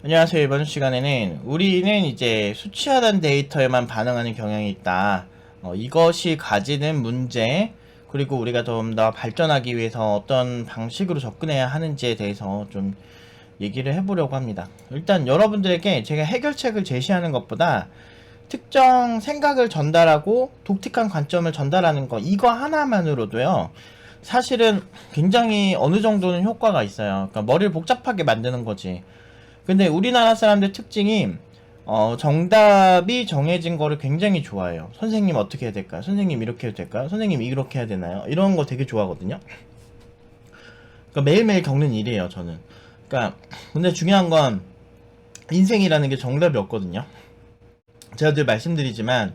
안녕하세요. 이번 시간에는 우리는 이제 수치화된 데이터에만 반응하는 경향이 있다. 이것이 가지는 문제, 그리고 우리가 좀 더 발전하기 위해서 어떤 방식으로 접근해야 하는지에 대해서 좀 얘기를 해보려고 합니다. 일단 여러분들에게 제가 해결책을 제시하는 것보다 특정 생각을 전달하고 독특한 관점을 전달하는 거, 이거 하나만으로도요, 사실은 굉장히 어느 정도는 효과가 있어요. 그러니까 머리를 복잡하게 만드는 거지. 근데 우리나라 사람들 특징이 정답이 정해진 거를 굉장히 좋아해요. 선생님 어떻게 해야 될까요? 선생님 이렇게 해도 될까요? 선생님 이렇게 해야 되나요? 이런 거 되게 좋아하거든요. 그러니까 매일매일 겪는 일이에요, 저는. 그러니까 근데 중요한 건 인생이라는 게 정답이 없거든요. 제가 늘 말씀드리지만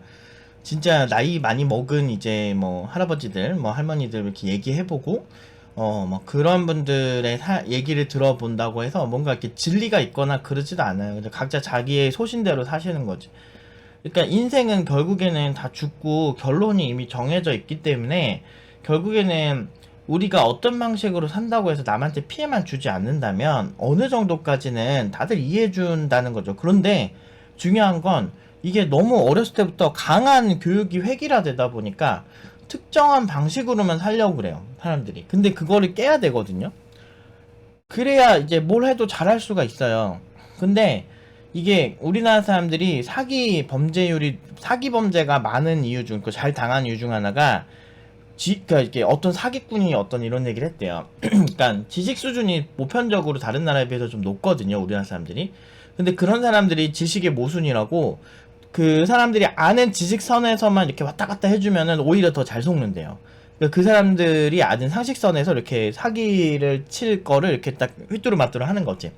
진짜 나이 많이 먹은 이제 뭐 할아버지들, 뭐 할머니들 이렇게 얘기해보고 뭐 그런 분들의 얘기를 들어본다고 해서 뭔가 이렇게 진리가 있거나 그러지도 않아요. 근데 각자 자기의 소신대로 사시는 거지. 그러니까 인생은 결국에는 다 죽고 결론이 이미 정해져 있기 때문에 결국에는 우리가 어떤 방식으로 산다고 해서 남한테 피해만 주지 않는다면 어느 정도까지는 다들 이해해 준다는 거죠. 그런데 중요한 건 이게 너무 어렸을 때부터 강한 교육이 획일화되다 보니까 특정한 방식으로만 살려고 그래요, 사람들이. 근데 그거를 깨야 되거든요. 그래야 이제 뭘 해도 잘할 수가 있어요. 근데 이게 우리나라 사람들이 사기 범죄가 많은 이유 중, 그 잘 당한 이유 중 하나가 그러니까 이게 어떤 사기꾼이 어떤 이런 얘기를 했대요. 그러니까 지식 수준이 보편적으로 다른 나라에 비해서 좀 높거든요, 우리나라 사람들이. 근데 그런 사람들이 지식의 모순이라고, 그 사람들이 아는 지식선에서만 이렇게 왔다 갔다 해주면은 오히려 더 잘 속는데요. 그러니까 그 사람들이 아는 상식선에서 이렇게 사기를 칠 거를 이렇게 딱 휘뚜루마뚜루 하는 거지.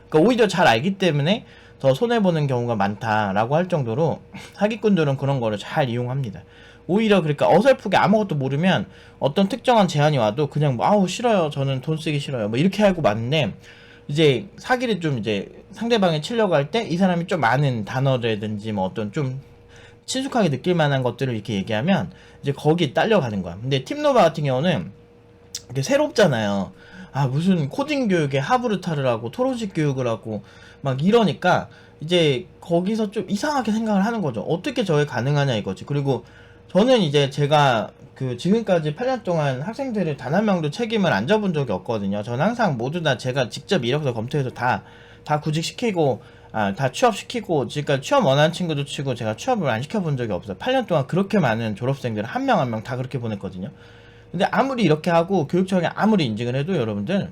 그러니까 오히려 잘 알기 때문에 더 손해보는 경우가 많다라고 할 정도로 사기꾼들은 그런 거를 잘 이용합니다. 오히려 그러니까 어설프게 아무것도 모르면 어떤 특정한 제안이 와도 그냥 뭐 아우 싫어요, 저는 돈 쓰기 싫어요, 뭐 이렇게 하고 맞는데, 이제 사기를 좀 이제 상대방이 치려고 할 때 이 사람이 좀 많은 단어라든지 뭐 어떤 좀 친숙하게 느낄 만한 것들을 이렇게 얘기하면 이제 거기 딸려가는 거야. 근데 팀노바 같은 경우는 이게 새롭잖아요. 아, 무슨 코딩 교육에 하브루타를 하고 토론식 교육을 하고 막 이러니까 이제 거기서 좀 이상하게 생각을 하는 거죠. 어떻게 저게 가능하냐 이거지. 그리고 저는 이제 제가 그 지금까지 8년 동안 학생들을 단 한 명도 책임을 안 져본 적이 없거든요. 저는 항상 모두 다 제가 직접 이력서 검토해서 다 구직시키고, 다 취업시키고, 지금까지 취업 원하는 친구도 치고 제가 취업을 안 시켜본 적이 없어요. 8년 동안 그렇게 많은 졸업생들을 한 명 한 명 다 그렇게 보냈거든요. 근데 아무리 이렇게 하고 교육청이 아무리 인증을 해도 여러분들,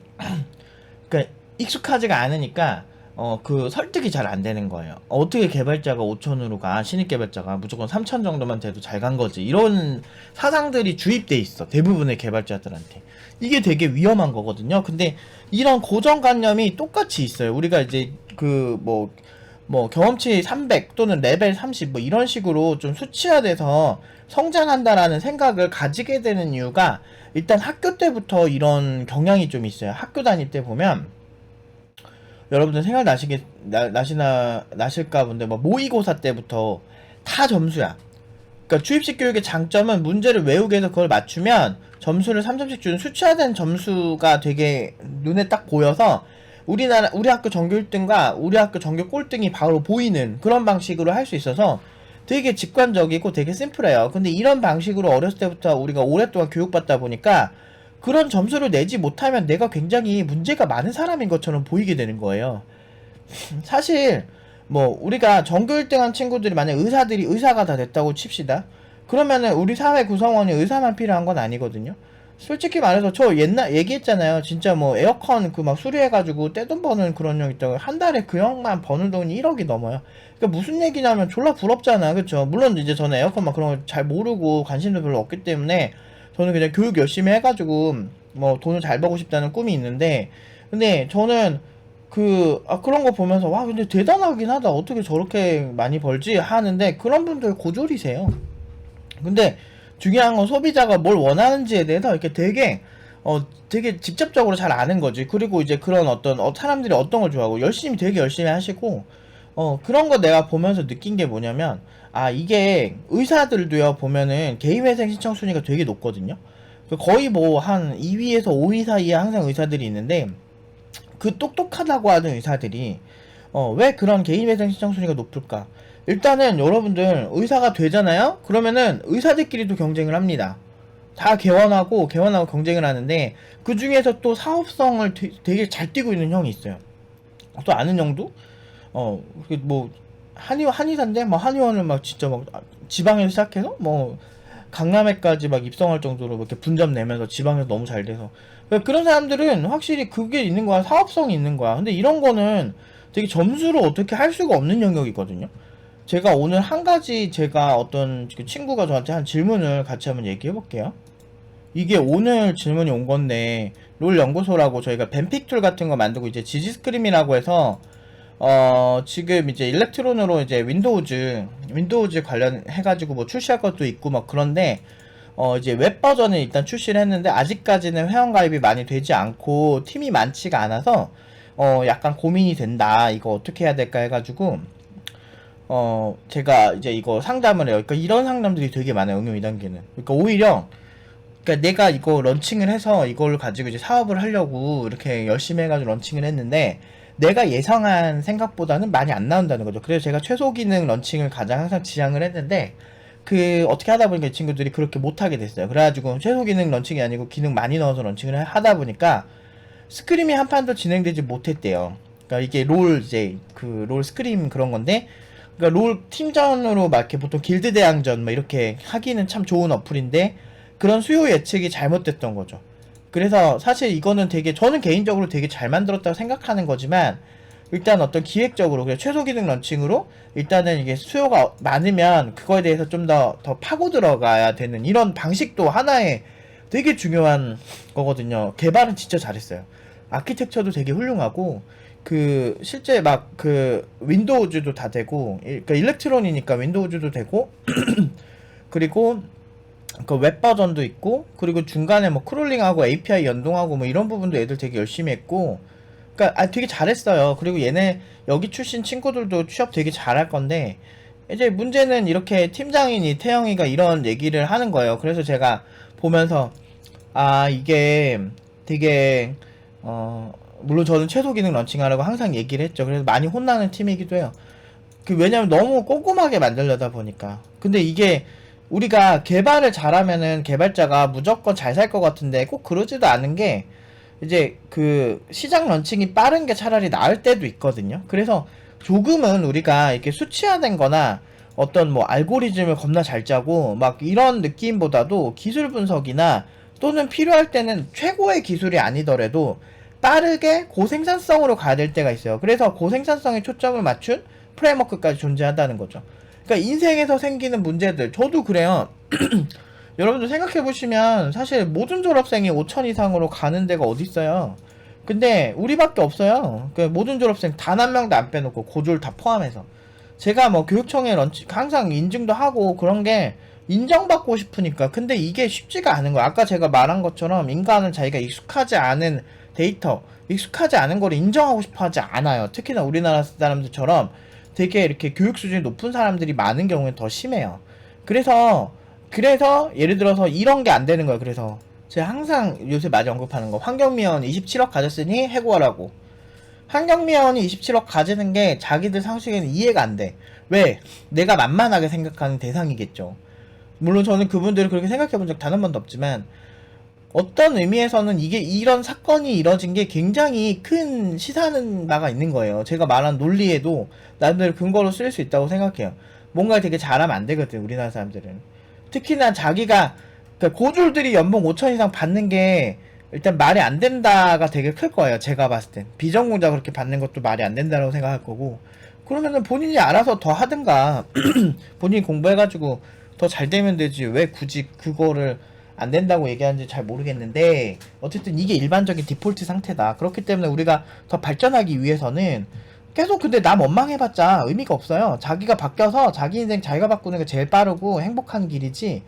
그러니까 익숙하지가 않으니까 그 설득이 잘 안 되는 거예요. 어떻게 개발자가 5천으로 가, 신입 개발자가 무조건 3천 정도만 돼도 잘 간 거지, 이런 사상들이 주입돼 있어, 대부분의 개발자들한테. 이게 되게 위험한 거거든요. 근데 이런 고정관념이 똑같이 있어요. 우리가 이제 그 뭐 경험치 300 또는 레벨 30 뭐 이런 식으로 좀 수치화돼서 성장한다라는 생각을 가지게 되는 이유가, 일단 학교 때부터 이런 경향이 좀 있어요. 학교 다닐 때 보면 여러분들 나실까 본데, 뭐 모의고사 때부터 다 점수야. 그러니까 주입식 교육의 장점은 문제를 외우게 해서 그걸 맞추면 점수를 3점씩 주는 수치화된 점수가 되게 눈에 딱 보여서 우리 학교 전교 1등과 우리 학교 전교 꼴등이 바로 보이는 그런 방식으로 할 수 있어서 되게 직관적이고 되게 심플해요. 근데 이런 방식으로 어렸을 때부터 우리가 오랫동안 교육받다 보니까 그런 점수를 내지 못하면 내가 굉장히 문제가 많은 사람인 것처럼 보이게 되는 거예요. 사실 뭐 우리가 전교 1등한 친구들이 만약 의사가 다 됐다고 칩시다. 그러면은 우리 사회 구성원이 의사만 필요한 건 아니거든요. 솔직히 말해서 저 옛날 얘기했잖아요. 진짜 뭐 에어컨 그 막 수리해가지고 떼돈 버는 그런 형 있다고. 한 달에 그 형만 버는 돈이 1억이 넘어요. 그러니까 무슨 얘기냐면 졸라 부럽잖아, 그쵸? 물론 이제 저는 에어컨 막 그런 거 잘 모르고 관심도 별로 없기 때문에 저는 그냥 교육 열심히 해가지고 뭐 돈을 잘 벌고 싶다는 꿈이 있는데, 근데 저는 그런 거 보면서, 와, 근데 대단하긴 하다, 어떻게 저렇게 많이 벌지 하는데, 그런 분들 고졸이세요. 근데 중요한 건 소비자가 뭘 원하는지에 대해서 이렇게 되게 직접적으로 잘 아는 거지. 그리고 이제 그런 사람들이 어떤 걸 좋아하고 되게 열심히 하시고, 그런 거 내가 보면서 느낀 게 뭐냐면, 이게 의사들도요, 보면은 개인회생 신청 순위가 되게 높거든요. 거의 뭐 한 2위에서 5위 사이에 항상 의사들이 있는데, 그 똑똑하다고 하는 의사들이 왜 그런 개인 배당 신청 순위가 높을까? 일단은 여러분들 의사가 되잖아요? 그러면은 의사들끼리도 경쟁을 합니다. 다 개원하고 경쟁을 하는데 그 중에서 또 사업성을 되게 잘 띄고 있는 형이 있어요. 또 아는 형도 뭐 한의사인데 뭐 한의원을 막 진짜 막 지방에서 시작해서 뭐 강남에까지 막 입성할 정도로 이렇게 분점 내면서 지방에서 너무 잘 돼서 그런 사람들은 확실히 그게 있는 거야. 사업성이 있는 거야. 근데 이런 거는 되게 점수를 어떻게 할 수가 없는 영역이거든요. 제가 오늘 한 가지 제가 어떤 그 친구가 저한테 한 질문을 같이 한번 얘기해 볼게요. 이게 오늘 질문이 온 건데 롤 연구소라고 저희가 뱀픽 툴 같은 거 만들고 이제 지지스크림이라고 해서 지금 이제 일렉트론으로 이제 윈도우즈 관련해가지고 뭐 출시할 것도 있고 막 그런데, 이제 웹 버전을 일단 출시를 했는데, 아직까지는 회원가입이 많이 되지 않고, 팀이 많지가 않아서, 약간 고민이 된다. 이거 어떻게 해야 될까 해가지고, 제가 이제 이거 상담을 해요. 그러니까 이런 상담들이 되게 많아요. 응용 2단계는. 그러니까 오히려, 그러니까 내가 이거 런칭을 해서 이걸 가지고 이제 사업을 하려고 이렇게 열심히 해가지고 런칭을 했는데 내가 예상한 생각보다는 많이 안 나온다는 거죠. 그래서 제가 최소 기능 런칭을 가장 항상 지향을 했는데 그 어떻게 하다 보니까 이 친구들이 그렇게 못하게 됐어요. 그래가지고 최소 기능 런칭이 아니고 기능 많이 넣어서 런칭을 하다 보니까 스크림이 한 판도 진행되지 못했대요. 그러니까 이게 이제 그 롤 스크림 그런 건데, 그러니까 롤 팀전으로 막 이렇게 보통 길드 대항전 뭐 이렇게 하기는 참 좋은 어플인데 그런 수요 예측이 잘못됐던 거죠. 그래서 사실 이거는 되게 저는 개인적으로 되게 잘 만들었다고 생각하는 거지만 일단 어떤 기획적으로 그냥 최소 기능 런칭으로 일단은 이게 수요가 많으면 그거에 대해서 좀 더 파고 들어가야 되는 이런 방식도 하나의 되게 중요한 거거든요. 개발은 진짜 잘했어요. 아키텍처도 되게 훌륭하고 그 실제 막 그 윈도우즈도 다 되고 그러니까 일렉트론이니까 윈도우즈도 되고 그리고 그 웹 버전도 있고 그리고 중간에 뭐 크롤링하고 API 연동하고 뭐 이런 부분도 애들 되게 열심히 했고 그러니까 되게 잘했어요. 그리고 얘네 여기 출신 친구들도 취업 되게 잘할 건데 이제 문제는 이렇게 팀장인 태영이가 이런 얘기를 하는 거예요. 그래서 제가 보면서 이게 되게 물론 저는 최소 기능 런칭하라고 항상 얘기를 했죠. 그래서 많이 혼나는 팀이기도 해요. 왜냐면 너무 꼼꼼하게 만들려다 보니까. 근데 이게 우리가 개발을 잘하면은 개발자가 무조건 잘 살 것 같은데 꼭 그러지도 않은 게 이제 그 시장 런칭이 빠른 게 차라리 나을 때도 있거든요. 그래서 조금은 우리가 이렇게 수치화된 거나 어떤 뭐 알고리즘을 겁나 잘 짜고 막 이런 느낌보다도 기술 분석이나 또는 필요할 때는 최고의 기술이 아니더라도 빠르게 고생산성으로 가야 될 때가 있어요. 그래서 고생산성에 초점을 맞춘 프레임워크까지 존재한다는 거죠. 그러니까 인생에서 생기는 문제들 저도 그래요. 여러분들 생각해보시면 사실 모든 졸업생이 5천 이상으로 가는 데가 어딨어요. 근데 우리밖에 없어요. 그 모든 졸업생 단 한 명도 안 빼놓고 고졸 다 포함해서 제가 뭐 교육청에 항상 인증도 하고 그런 게 인정받고 싶으니까. 근데 이게 쉽지가 않은 거야. 아까 제가 말한 것처럼 인간은 자기가 익숙하지 않은 데이터, 익숙하지 않은 걸 인정하고 싶어 하지 않아요. 특히나 우리나라 사람들처럼 되게 이렇게 교육 수준이 높은 사람들이 많은 경우에 더 심해요. 그래서 예를 들어서 이런 게 안 되는 거예요. 그래서 제가 항상 요새 많이 언급하는 거, 환경미화원 27억 가졌으니 해고하라고. 환경미화원이 27억 가지는 게 자기들 상식에는 이해가 안 돼. 왜? 내가 만만하게 생각하는 대상이겠죠. 물론 저는 그분들을 그렇게 생각해 본 적 단 한 번도 없지만 어떤 의미에서는 이게 이런 사건이 이뤄진 게 굉장히 큰 시사하는 바가 있는 거예요. 제가 말한 논리에도 나름대로 근거로 쓸 수 있다고 생각해요. 뭔가 되게 잘하면 안 되거든, 우리나라 사람들은. 특히나 자기가, 그러니까 고졸들이 연봉 5천 이상 받는 게 일단 말이 안 된다가 되게 클 거예요. 제가 봤을 땐. 비전공자 그렇게 받는 것도 말이 안 된다고 생각할 거고. 그러면은 본인이 알아서 더 하든가, 본인이 공부해가지고 더 잘 되면 되지. 왜 굳이 그거를 안 된다고 얘기하는지 잘 모르겠는데 어쨌든 이게 일반적인 디폴트 상태다. 그렇기 때문에 우리가 더 발전하기 위해서는 계속 근데 남 원망해봤자 의미가 없어요. 자기가 바뀌어서 자기 인생 자기가 바꾸는 게 제일 빠르고 행복한 길이지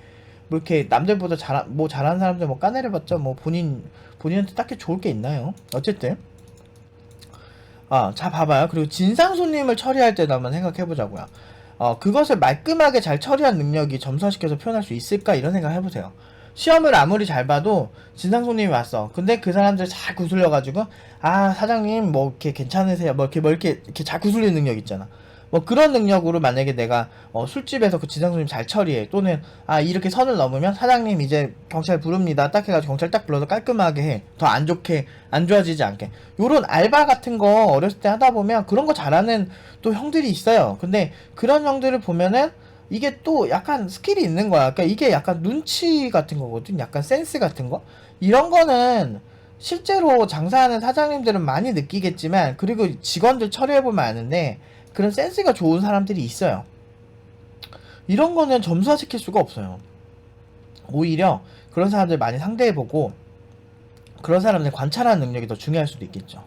뭐 이렇게 남들보다 잘하는 사람들 뭐 까내려봤자 뭐 본인한테 딱히 좋을 게 있나요? 어쨌든 자 봐봐요. 그리고 진상 손님을 처리할 때도 한번 생각해보자고요. 그것을 말끔하게 잘 처리한 능력이 점수화시켜서 표현할 수 있을까 이런 생각 해보세요. 시험을 아무리 잘 봐도 진상 손님이 왔어. 근데 그 사람들 잘 구슬려가지고, 아, 사장님, 뭐, 이렇게 괜찮으세요? 이렇게 잘 구슬리는 능력 있잖아. 뭐 그런 능력으로 만약에 내가 술집에서 그 진상 손님 잘 처리해. 또는, 아, 이렇게 선을 넘으면 사장님 이제 경찰 부릅니다. 딱 해가지고 경찰 딱 불러서 깔끔하게 해. 더 안 좋게, 안 좋아지지 않게. 요런 알바 같은 거 어렸을 때 하다 보면 그런 거 잘하는 또 형들이 있어요. 근데 그런 형들을 보면은 이게 또 약간 스킬이 있는 거야. 그러니까 이게 약간 눈치 같은 거거든. 약간 센스 같은 거. 이런 거는 실제로 장사하는 사장님들은 많이 느끼겠지만, 그리고 직원들 처리해보면 아는데, 그런 센스가 좋은 사람들이 있어요. 이런 거는 점수화 시킬 수가 없어요. 오히려 그런 사람들 많이 상대해보고, 그런 사람들 관찰하는 능력이 더 중요할 수도 있겠죠.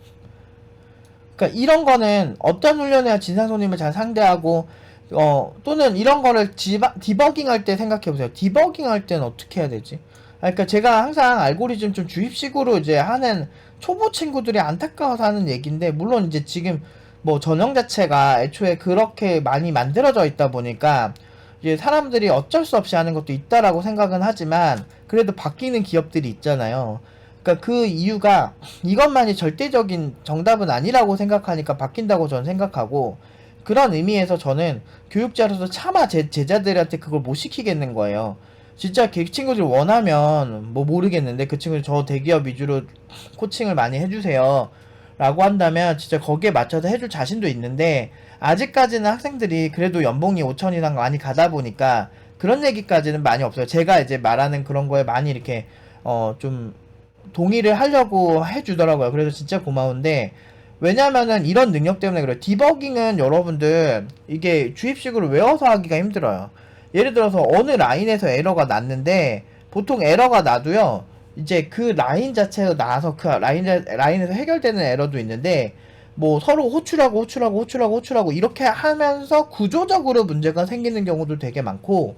그러니까 이런 거는 어떤 훈련해야 진상 손님을 잘 상대하고, 또는 이런 거를 디버깅 할 때 생각해보세요. 디버깅 할 때는 어떻게 해야 되지? 그러니까 제가 항상 알고리즘 좀 주입식으로 이제 하는 초보 친구들이 안타까워서 하는 얘기인데, 물론 이제 지금 뭐 전형 자체가 애초에 그렇게 많이 만들어져 있다 보니까 이제 사람들이 어쩔 수 없이 하는 것도 있다라고 생각은 하지만, 그래도 바뀌는 기업들이 있잖아요. 그러니까 그 이유가 이것만이 절대적인 정답은 아니라고 생각하니까 바뀐다고 저는 생각하고, 그런 의미에서 저는 교육자로서 차마 제 제자들한테 그걸 못 시키겠는 거예요. 진짜 그 친구들 원하면 뭐 모르겠는데, 그 친구들 저 대기업 위주로 코칭을 많이 해주세요 라고 한다면 진짜 거기에 맞춰서 해줄 자신도 있는데, 아직까지는 학생들이 그래도 연봉이 5천 이상 많이 가다 보니까 그런 얘기까지는 많이 없어요. 제가 이제 말하는 그런 거에 많이 이렇게 좀 동의를 하려고 해주더라고요. 그래서 진짜 고마운데, 왜냐면은 이런 능력 때문에 그래요. 디버깅은 여러분들 이게 주입식으로 외워서 하기가 힘들어요. 예를 들어서 어느 라인에서 에러가 났는데, 보통 에러가 나도요, 이제 그 라인 자체로 나와서 그 라인에서 해결되는 에러도 있는데, 뭐 서로 호출하고 이렇게 하면서 구조적으로 문제가 생기는 경우도 되게 많고,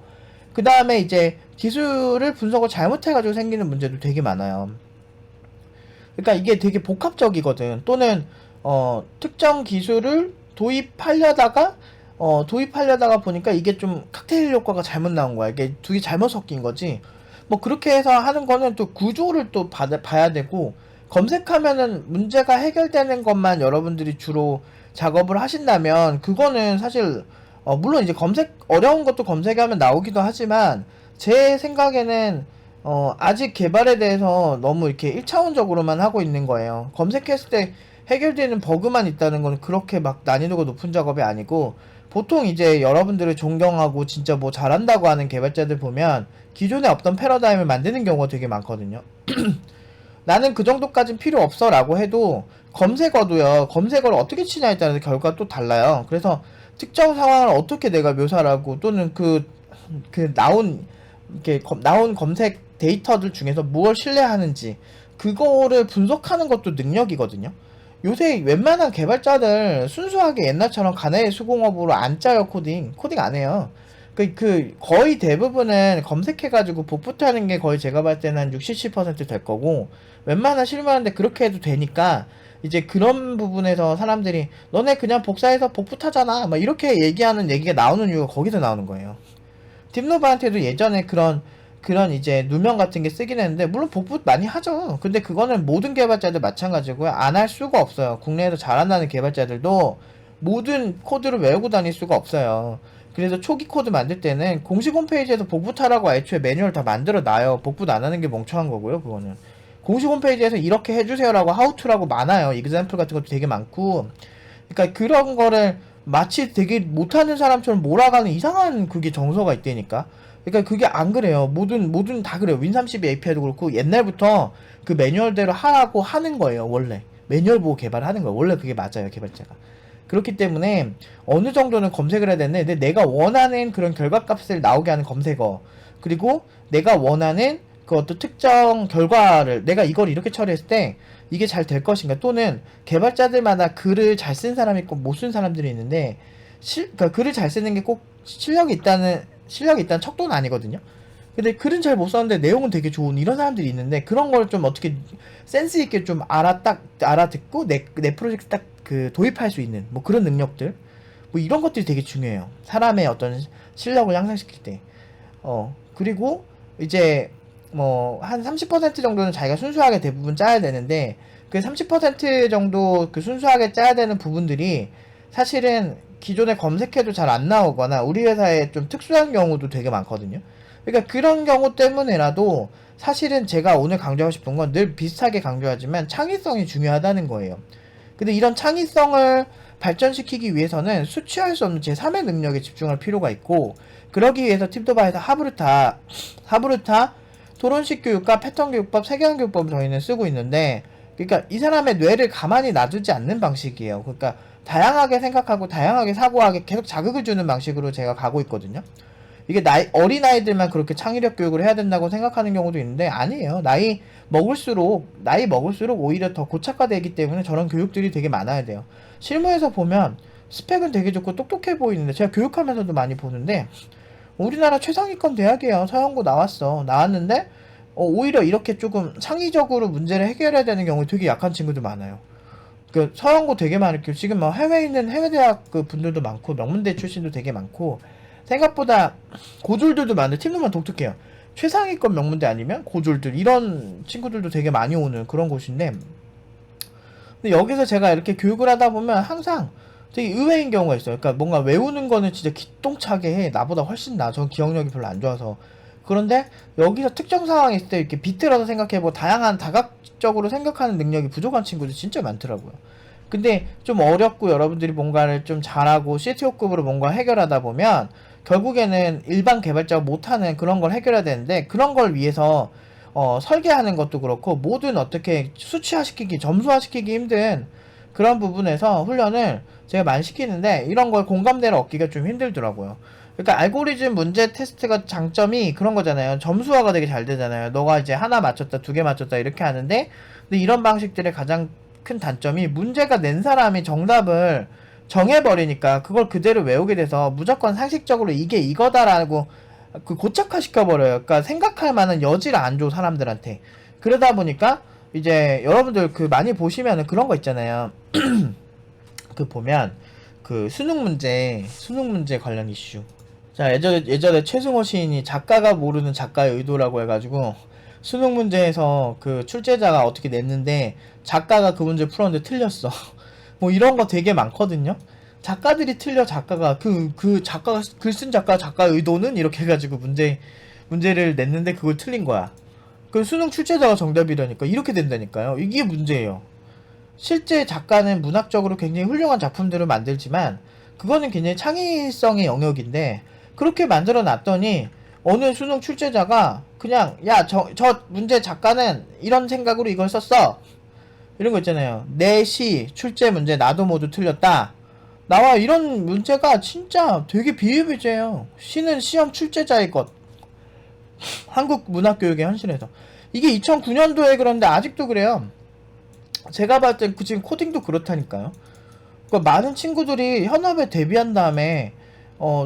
그 다음에 이제 기술을 분석을 잘못해가지고 생기는 문제도 되게 많아요. 그러니까 이게 되게 복합적이거든. 또는 특정 기술을 도입하려다가 보니까 이게 좀 칵테일 효과가 잘못 나온 거야. 이게 두 개 잘못 섞인 거지. 뭐 그렇게 해서 하는 거는 또 구조를 또 봐야 되고, 검색하면은 문제가 해결되는 것만 여러분들이 주로 작업을 하신다면 그거는 사실 물론 이제 어려운 것도 검색하면 나오기도 하지만, 제 생각에는 아직 개발에 대해서 너무 이렇게 1차원적으로만 하고 있는 거예요. 검색했을 때 해결되는 버그만 있다는 건 그렇게 막 난이도가 높은 작업이 아니고, 보통 이제 여러분들을 존경하고 진짜 뭐 잘한다고 하는 개발자들 보면 기존에 없던 패러다임을 만드는 경우가 되게 많거든요. 나는 그 정도까진 필요 없어 라고 해도, 검색어도요, 검색어를 어떻게 치냐에 따라서 결과가 또 달라요. 그래서 특정 상황을 어떻게 내가 묘사를 하고, 또는 나온 검색 데이터들 중에서 무엇을 신뢰하는지, 그거를 분석하는 것도 능력이거든요. 요새 웬만한 개발자들 순수하게 옛날처럼 가나의 수공업으로 안 짜요. 코딩 안 해요. 거의 대부분은 검색해가지고 복붙 하는 게 거의 제가 봤을 때는 한 60, 70%될 거고, 웬만한 실무하는데 그렇게 해도 되니까, 이제 그런 부분에서 사람들이 너네 그냥 복사해서 복붙하잖아 막 이렇게 얘기하는 얘기가 나오는 이유가 거기서 나오는 거예요. 딥노바한테도 예전에 그런 이제 누명 같은 게 쓰긴 했는데, 물론 복붙 많이 하죠. 근데 그거는 모든 개발자들 마찬가지고요. 안 할 수가 없어요. 국내에서 잘한다는 개발자들도 모든 코드를 외우고 다닐 수가 없어요. 그래서 초기 코드 만들 때는 공식 홈페이지에서 복붙하라고 애초에 매뉴얼 다 만들어 놔요. 복붙 안 하는 게 멍청한 거고요. 그거는 공식 홈페이지에서 이렇게 해주세요라고 하우투라고 많아요. example 같은 것도 되게 많고. 그러니까 그런 거를 마치 되게 못하는 사람처럼 몰아가는 이상한 그게 정서가 있다니까. 그러니까 그게 안 그래요. 모든 다 그래요. 윈32 API도 그렇고, 옛날부터 그 매뉴얼대로 하라고 하는 거예요. 원래 매뉴얼 보고 개발하는 거예요. 원래 그게 맞아요, 개발자가. 그렇기 때문에 어느 정도는 검색을 해야 되는데, 내가 원하는 그런 결과값을 나오게 하는 검색어, 그리고 내가 원하는 그 어떤 특정 결과를 내가 이걸 이렇게 처리했을 때 이게 잘 될 것인가, 또는 개발자들마다 글을 잘 쓴 사람이 있고 못 쓴 사람들이 있는데, 그러니까 글을 잘 쓰는 게 꼭 실력이 있다는 척도는 아니거든요. 근데 글은 잘 못 썼는데 내용은 되게 좋은 이런 사람들이 있는데, 그런 걸 좀 어떻게 센스 있게 좀 알아듣고 내 프로젝트 딱 도입할 수 있는 뭐 그런 능력들, 뭐 이런 것들이 되게 중요해요. 사람의 어떤 실력을 향상시킬 때. 그리고 이제 뭐 한 30% 정도는 자기가 순수하게 대부분 짜야 되는데, 그 30% 정도 그 순수하게 짜야 되는 부분들이 사실은 기존에 검색해도 잘 안 나오거나 우리 회사에 좀 특수한 경우도 되게 많거든요. 그러니까 그런 경우 때문에라도 사실은 제가 오늘 강조하고 싶은 건 늘 비슷하게 강조하지만 창의성이 중요하다는 거예요. 근데 이런 창의성을 발전시키기 위해서는 수치할 수 없는 제3의 능력에 집중할 필요가 있고, 그러기 위해서 팁도바에서 하브르타 토론식 교육과 패턴 교육법, 세계관 교육법을 저희는 쓰고 있는데, 그러니까 이 사람의 뇌를 가만히 놔두지 않는 방식이에요. 그러니까 다양하게 생각하고 다양하게 사고하게 계속 자극을 주는 방식으로 제가 가고 있거든요. 이게 어린아이들만 그렇게 창의력 교육을 해야 된다고 생각하는 경우도 있는데, 아니에요. 나이 먹을수록 오히려 더 고착화되기 때문에 저런 교육들이 되게 많아야 돼요. 실무에서 보면 스펙은 되게 좋고 똑똑해 보이는데, 제가 교육하면서도 많이 보는데, 우리나라 최상위권 대학이에요. 서영고 나왔는데 오히려 이렇게 조금 창의적으로 문제를 해결해야 되는 경우에 되게 약한 친구들 많아요. 그 서영고 되게 많을게요. 지금 뭐 해외에 있는 해외 대학 그 분들도 많고 명문대 출신도 되게 많고, 생각보다 고졸들도 많은데 팀들만 독특해요. 최상위권 명문대 아니면 고졸들, 이런 친구들도 되게 많이 오는 그런 곳인데, 근데 여기서 제가 이렇게 교육을 하다 보면 항상 되게 의외인 경우가 있어요. 그러니까 뭔가 외우는 거는 진짜 기똥차게 해. 나보다 훨씬 나. 전 기억력이 별로 안 좋아서. 그런데 여기서 특정 상황이 있을 때 이렇게 비틀어서 생각해보고 다양한 다각적으로 생각하는 능력이 부족한 친구들 진짜 많더라고요. 근데 좀 어렵고 여러분들이 뭔가를 좀 잘하고 CTO급으로 뭔가 해결하다 보면 결국에는 일반 개발자가 못하는 그런 걸 해결해야 되는데, 그런 걸 위해서 설계하는 것도 그렇고 뭐든 어떻게 수치화시키기, 점수화시키기 힘든 그런 부분에서 훈련을 제가 많이 시키는데, 이런 걸 공감대를 얻기가 좀 힘들더라고요. 그러니까 알고리즘 문제 테스트가 장점이 그런 거잖아요. 점수화가 되게 잘 되잖아요. 너가 이제 하나 맞췄다, 두 개 맞췄다 이렇게 하는데, 근데 이런 방식들의 가장 큰 단점이 문제가 낸 사람이 정답을 정해버리니까 그걸 그대로 외우게 돼서 무조건 상식적으로 이게 이거다라고 그 고착화 시켜버려요. 그러니까 생각할 만한 여지를 안 줘, 사람들한테. 그러다 보니까 이제 여러분들 그 많이 보시면은 그런 거 있잖아요. 그 보면 그 수능 문제 관련 이슈. 자, 예전에 최승호 시인이 작가가 모르는 작가의 의도라고 해가지고 수능 문제에서 그 출제자가 어떻게 냈는데 작가가 그 문제 풀었는데 틀렸어. 뭐 이런 거 되게 많거든요. 작가들이 틀려. 작가가 그 작가가 글 쓴 작가의 의도는 이렇게 해가지고 문제를 냈는데 그걸 틀린 거야. 그 수능 출제자가 정답이라니까. 이렇게 된다니까요. 이게 문제예요. 실제 작가는 문학적으로 굉장히 훌륭한 작품들을 만들지만 그거는 굉장히 창의성의 영역인데, 그렇게 만들어 놨더니 어느 수능 출제자가 그냥 야, 저 문제 작가는 이런 생각으로 이걸 썼어. 이런 거 있잖아요. 내 시 출제 문제 나도 모두 틀렸다. 나와 이런 문제가 진짜 되게 비일비재해요. 시는 시험 출제자의 것. 한국 문학교육의 현실에서. 이게 2009년도에 그런데 아직도 그래요. 제가 봤을 땐 지금 코딩도 그렇다니까요. 그러니까 많은 친구들이 현업에 데뷔한 다음에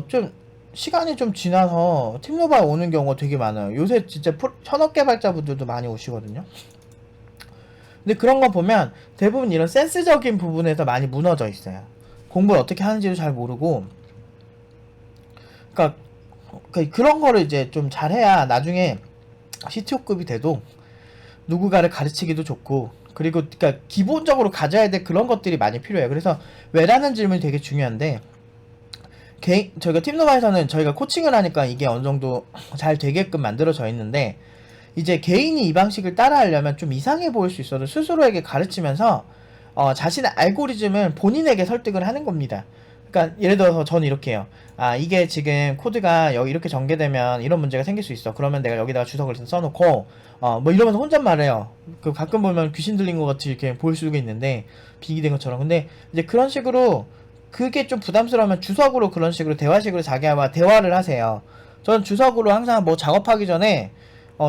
좀 시간이 좀 지나서 팀노바에 오는 경우가 되게 많아요. 요새 진짜 현업 개발자분들도 많이 오시거든요. 근데 그런 거 보면 대부분 이런 센스적인 부분에서 많이 무너져 있어요. 공부를 어떻게 하는지도 잘 모르고. 그러니까 그런 거를 이제 좀 잘해야 나중에 CTO급이 돼도 누군가를 가르치기도 좋고, 그리고 그러니까 기본적으로 가져야 될 그런 것들이 많이 필요해요. 그래서 왜라는 질문이 되게 중요한데, 저희가 팀노바에서는 저희가 코칭을 하니까 이게 어느 정도 잘 되게끔 만들어져 있는데, 이제 개인이 이 방식을 따라하려면 좀 이상해 보일 수 있어도 스스로에게 가르치면서 자신의 알고리즘을 본인에게 설득을 하는 겁니다. 그러니까 예를 들어서 저는 이렇게 해요. 아, 이게 지금 코드가 여기 이렇게 전개되면 이런 문제가 생길 수 있어. 그러면 내가 여기다가 주석을 써놓고 뭐 이러면서 혼잣말해요. 그 가끔 보면 귀신 들린 것 같이 이렇게 보일 수가 있는데, 비기된 것처럼. 근데 이제 그런 식으로 그게 좀 부담스러우면 주석으로 그런 식으로 대화식으로 자기와 대화를 하세요. 저는 주석으로 항상 뭐 작업하기 전에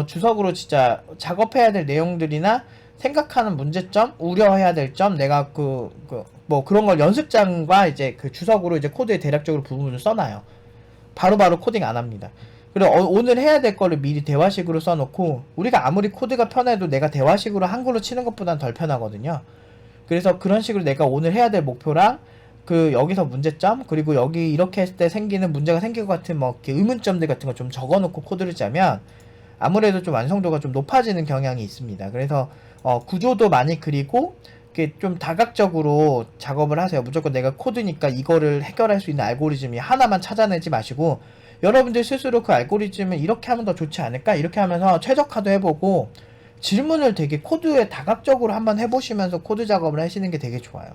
주석으로 진짜 작업해야 될 내용들이나 생각하는 문제점, 우려해야 될 점, 내가 뭐 그런 걸 연습장과 이제 그 주석으로 이제 코드에 대략적으로 부분을 써놔요. 바로바로 코딩 안 합니다. 그리고 오늘 해야 될 거를 미리 대화식으로 써놓고, 우리가 아무리 코드가 편해도 내가 대화식으로 한글로 치는 것보단 덜 편하거든요. 그래서 그런 식으로 내가 오늘 해야 될 목표랑 그 여기서 문제점, 그리고 여기 이렇게 했을 때 생기는 문제가 생길 것 같은 뭐 이렇게 의문점들 같은 거 좀 적어놓고 코드를 짜면 아무래도 좀 완성도가 좀 높아지는 경향이 있습니다. 그래서 구조도 많이 그리고 이렇게 좀 다각적으로 작업을 하세요. 무조건 내가 코드니까 이거를 해결할 수 있는 알고리즘이 하나만 찾아내지 마시고 여러분들 스스로 그 알고리즘을 이렇게 하면 더 좋지 않을까? 이렇게 하면서 최적화도 해보고 질문을 되게 코드에 다각적으로 한번 해보시면서 코드 작업을 하시는 게 되게 좋아요.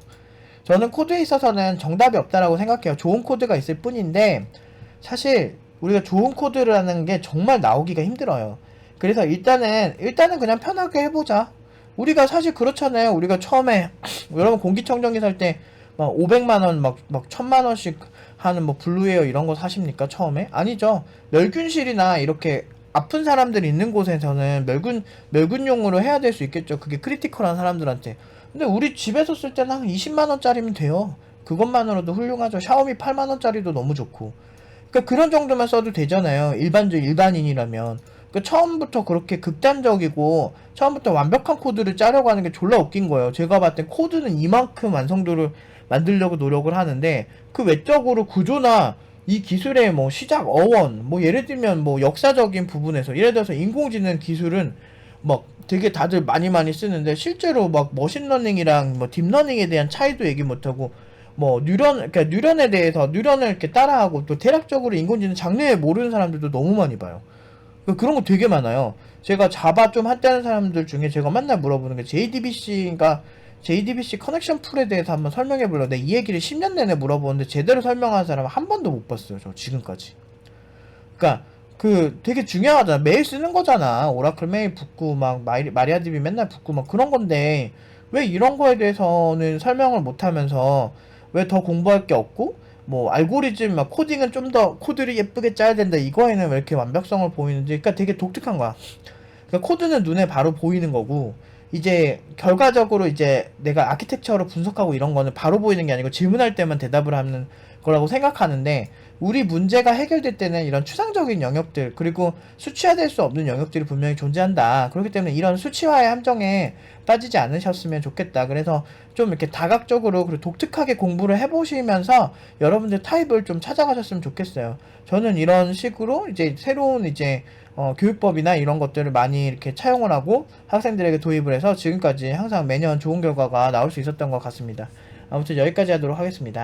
저는 코드에 있어서는 정답이 없다라고 생각해요. 좋은 코드가 있을 뿐인데 사실 우리가 좋은 코드라는 게 정말 나오기가 힘들어요. 그래서 일단은 그냥 편하게 해보자. 우리가 사실 그렇잖아요. 우리가 처음에 여러분 공기청정기 살 때 막 500만원 막 1000만원씩 하는 뭐 블루웨어 이런 거 사십니까? 처음에? 아니죠. 멸균실이나 이렇게 아픈 사람들이 있는 곳에서는 멸균용으로 해야 될 수 있겠죠. 그게 크리티컬한 사람들한테. 근데 우리 집에서 쓸 때는 한 20만원짜리면 돼요. 그것만으로도 훌륭하죠. 샤오미 8만원짜리도 너무 좋고. 그러니까 그런 정도만 써도 되잖아요. 일반인이라면. 그러니까 처음부터 그렇게 극단적이고 처음부터 완벽한 코드를 짜려고 하는 게 졸라 웃긴 거예요. 제가 봤을 땐 코드는 이만큼 완성도를 만들려고 노력을 하는데 그 외적으로 구조나 이 기술의 뭐 시작 어원 뭐 예를 들면 뭐 역사적인 부분에서 예를 들어서 인공지능 기술은 막 되게 다들 많이 쓰는데 실제로 막 머신러닝이랑 뭐 딥러닝에 대한 차이도 얘기 못하고 뭐 그러니까 뉴런에 대해서 뉴런을 이렇게 따라하고 또 대략적으로 인공지능 장르에 모르는 사람들도 너무 많이 봐요. 그런 거 되게 많아요. 제가 자바 좀 한다는 사람들 중에 제가 맨날 물어보는 게 JDBC 커넥션 풀에 대해서 한번 설명해 보려고 내가 이 얘기를 10년 내내 물어보는데 제대로 설명하는 사람 한 번도 못 봤어요. 저 지금까지. 그러니까 그 되게 중요하잖아. 매일 쓰는 거잖아. 오라클 매일 붙고 막 마리아DB 맨날 붙고 막 그런 건데 왜 이런 거에 대해서는 설명을 못 하면서 왜 더 공부할 게 없고 뭐 알고리즘 막 코딩은 좀 더 코드를 예쁘게 짜야 된다 이거에는 왜 이렇게 완벽성을 보이는지 그러니까 되게 독특한 거야. 그러니까 코드는 눈에 바로 보이는 거고 이제 결과적으로 이제 내가 아키텍처로 분석하고 이런 거는 바로 보이는 게 아니고 질문할 때만 대답을 하는 거라고 생각하는데 우리 문제가 해결될 때는 이런 추상적인 영역들 그리고 수치화될 수 없는 영역들이 분명히 존재한다. 그렇기 때문에 이런 수치화의 함정에 빠지지 않으셨으면 좋겠다. 그래서 좀 이렇게 다각적으로 그리고 독특하게 공부를 해보시면서 여러분들 타입을 좀 찾아가셨으면 좋겠어요. 저는 이런 식으로 이제 새로운 이제 교육법이나 이런 것들을 많이 이렇게 차용을 하고 학생들에게 도입을 해서 지금까지 항상 매년 좋은 결과가 나올 수 있었던 것 같습니다. 아무튼 여기까지 하도록 하겠습니다.